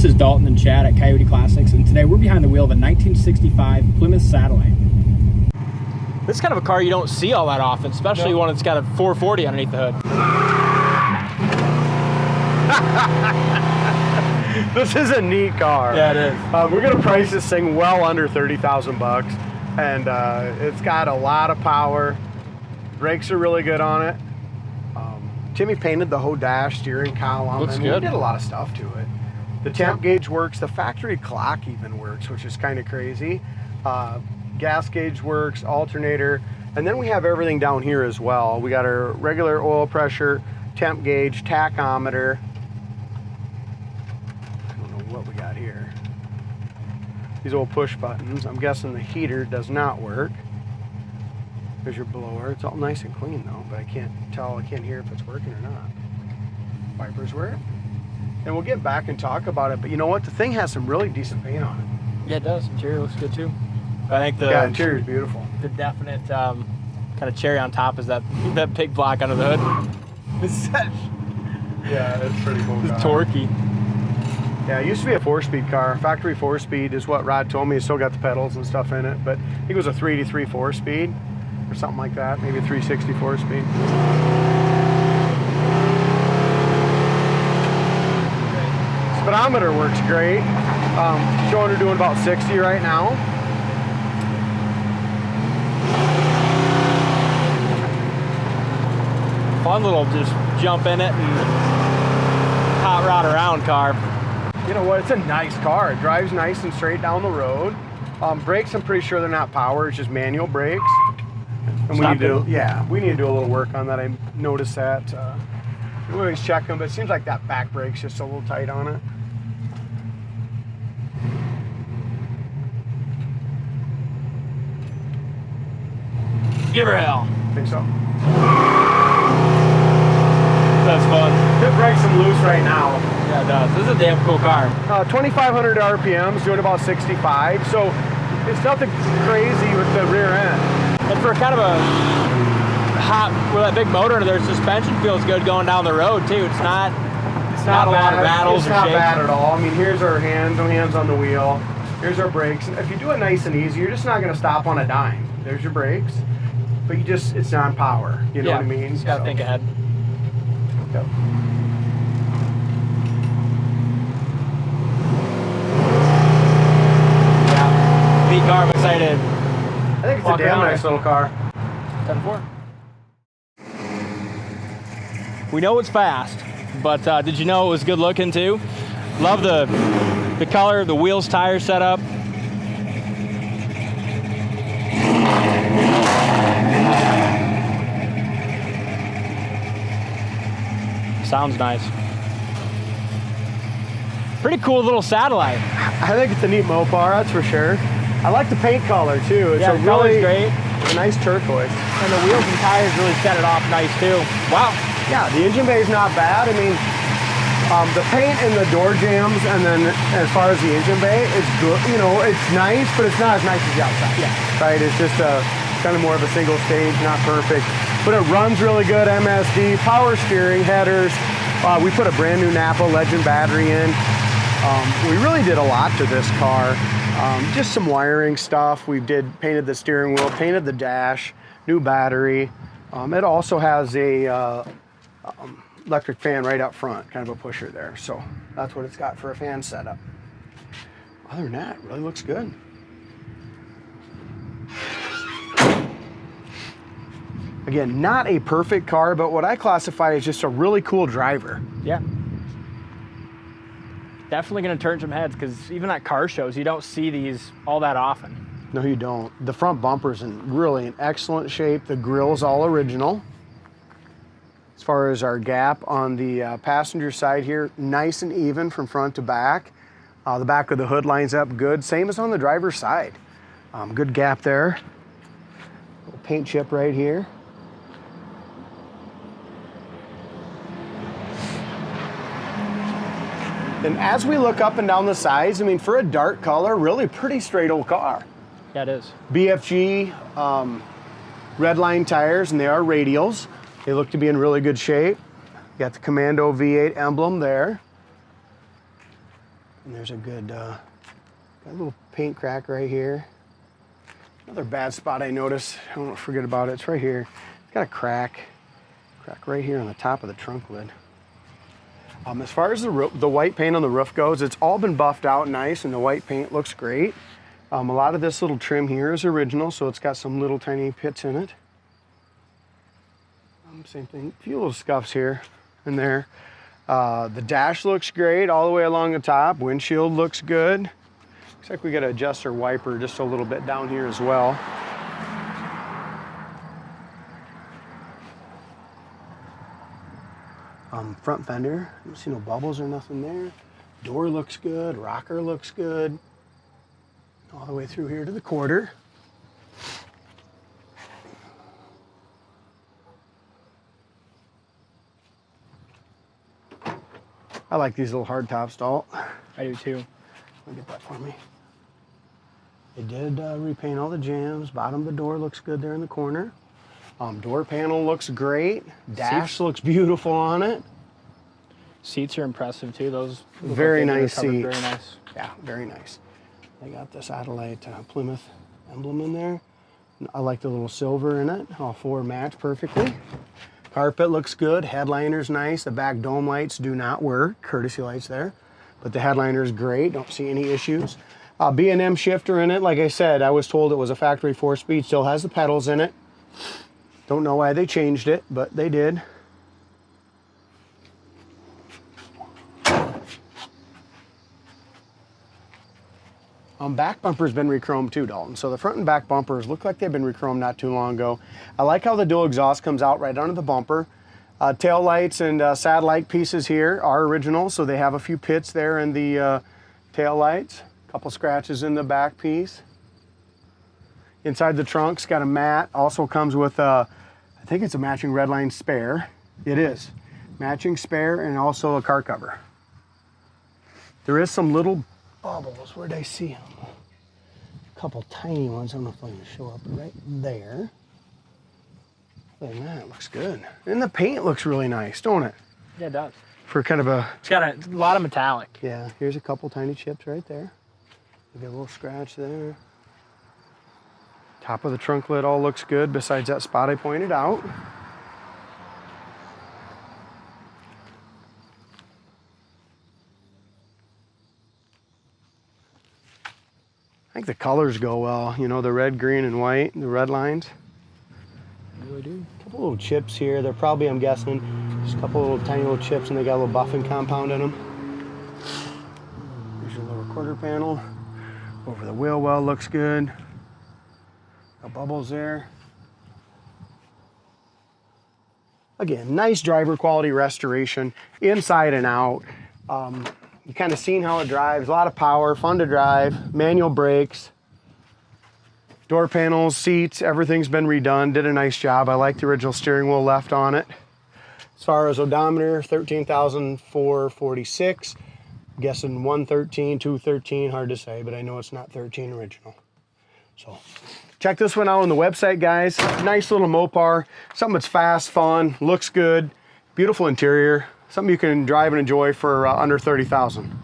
This is Dalton and Chad at Coyote Classics, and today we're behind the wheel of a 1965 Plymouth Satellite. This is kind of a car you don't see all that often, especially one that's got a 440 underneath the hood. This is a neat car. Yeah, it is. We're gonna price this thing well under 30,000 bucks, and it's got a lot of power. Brakes are really good on it. Timmy painted the whole dash, steering column. Looks good. He did a lot of stuff to it. The temp gauge works. The factory clock even works, which is kind of crazy. Gas gauge works, alternator, and then we have everything down here as well. We got our regular oil pressure, temp gauge, tachometer. I don't know what we got here. These old push buttons. I'm guessing the heater does not work. There's your blower. It's all nice and clean though, but I can't hear if it's working or not. Wipers work. And we'll get back and talk about it, but you know what? The thing has some really decent paint on it. Yeah, it does. Interior looks good too. I think the interior is beautiful. The definite kind of cherry on top is that big block under the hood. Yeah, it's pretty cool. It's torquey. Yeah, it used to be a 4-speed car. Factory 4-speed is what Rod told me. It's still got the pedals and stuff in it, but I think it was a 383 4-speed or something like that. Maybe a 360 4-speed. Speedometer works great. Showing her doing about 60 right now. Fun little just jump in it and hot rod around car. You know what? It's a nice car. It drives nice and straight down the road. Brakes, I'm pretty sure they're not power. It's just manual brakes. And we need to do a little work on that. I noticed that. We always check them, but it seems like that back brake's just a little tight on it. Give her hell. Think so? That's fun. It breaks them loose right now. Yeah, it does. This is a damn cool car. 2,500 RPMs, doing about 65. So it's nothing crazy with the rear end. And for kind of a hot, with that big motor under there, suspension feels good going down the road too. It's not a lot of rattles. It's not bad at all. I mean, here's our hands, no hands on the wheel. Here's our brakes. If you do it nice and easy, you're just not going to stop on a dime. There's your brakes, but it's non-power. You know what I mean? You gotta think ahead. Yep. Yeah, neat car. I'm excited. I think it's a damn nice little car. 10-4. We know it's fast, but did you know it was good looking too? Love the color, the wheels, tires setup. Sounds nice. Pretty cool little Satellite. I think it's a neat Mopar, that's for sure. I like the paint color too. It's a really great. A nice turquoise. And the wheels and tires really set it off nice too. Wow. Yeah, the engine bay is not bad. I mean, the paint and the door jambs, and then as far as the engine bay, it's good. You know, it's nice, but it's not as nice as the outside. Yeah. Right. It's just kind of more of a single stage, not perfect, but it runs really good. MSD, power steering, headers. We put a brand new Napa Legend battery in. We really did a lot to this car. Just some wiring stuff. We painted the steering wheel, painted the dash, new battery. It also has a electric fan right up front, kind of a pusher there. So that's what it's got for a fan setup. Other than that, it really looks good. Again, not a perfect car, but what I classify as just a really cool driver. Yeah. Definitely going to turn some heads, because even at car shows, you don't see these all that often. No, you don't. The front bumper's really in excellent shape. The grill's all original. As far as our gap on the passenger side here, nice and even from front to back. The back of the hood lines up good. Same as on the driver's side. Good gap there. Little paint chip right here. And as we look up and down the sides, I mean, for a dark color, really pretty straight old car. Yeah, it is. BFG redline tires, and they are radials. They look to be in really good shape. Got the Commando V8 emblem there. And there's a good, got a little paint crack right here. Another bad spot I noticed, I don't forget about it, it's right here. It's got a crack right here on the top of the trunk lid. As far as the white paint on the roof goes, it's all been buffed out nice and the white paint looks great. A lot of this little trim here is original, so it's got some little tiny pits in it. Same thing, a few little scuffs here and there. The dash looks great all the way along the top. Windshield looks good. Looks like we got to adjust our wiper just a little bit down here as well. Front fender, I don't see no bubbles or nothing there. Door looks good, rocker looks good. All the way through here to the quarter. I like these little hard tops, Dalt. I do too. I'll get that for me. They did repaint all the jambs. Bottom of the door looks good there in the corner. Door panel looks great. Dash looks beautiful on it. Seats are impressive too. Those very nice seats. Very nice. Yeah, very nice. They got the Satellite Plymouth emblem in there. I like the little silver in it. All four match perfectly. Carpet looks good. Headliner's nice. The back dome lights do not work. Courtesy lights there. But the headliner's great. Don't see any issues. B&M shifter in it. Like I said, I was told it was a factory 4-speed. Still has the pedals in it. Don't know why they changed it, but they did. Back bumper's been re-chromed too, Dalton. So the front and back bumpers look like they've been re-chromed not too long ago. I like how the dual exhaust comes out right under the bumper. Tail lights and satellite pieces here are original, so they have a few pits there in the tail lights. A couple scratches in the back piece. Inside the trunk's got a mat. Also comes with I think it's a matching redline spare. It is. Matching spare and also a car cover. There is some little bubbles. Where'd I see them? A couple tiny ones. I don't know if I'm going to show up right there. Other than that, it looks good. And the paint looks really nice, don't it? Yeah, it does. For kind of a... It's got a lot of metallic. Yeah, here's a couple tiny chips right there. You got a little scratch there. Top of the trunk lid all looks good besides that spot I pointed out. I think the colors go well, you know, the red, green, and white, the red lines. They really do. A couple little chips here. They're probably, I'm guessing, just a couple little tiny little chips, and they got a little buffing compound in them. There's your lower quarter panel. Over the wheel well looks good. No bubbles there. Again, nice driver quality restoration, inside and out. You kind of seen how it drives, a lot of power, fun to drive, manual brakes, door panels, seats, everything's been redone, did a nice job. I like the original steering wheel left on it. As far as odometer, 13,446. I'm guessing 113, 213, hard to say, but I know it's not 13 original. So check this one out on the website, guys. Nice little Mopar, something that's fast, fun, looks good, beautiful interior. Something you can drive and enjoy for under 30,000.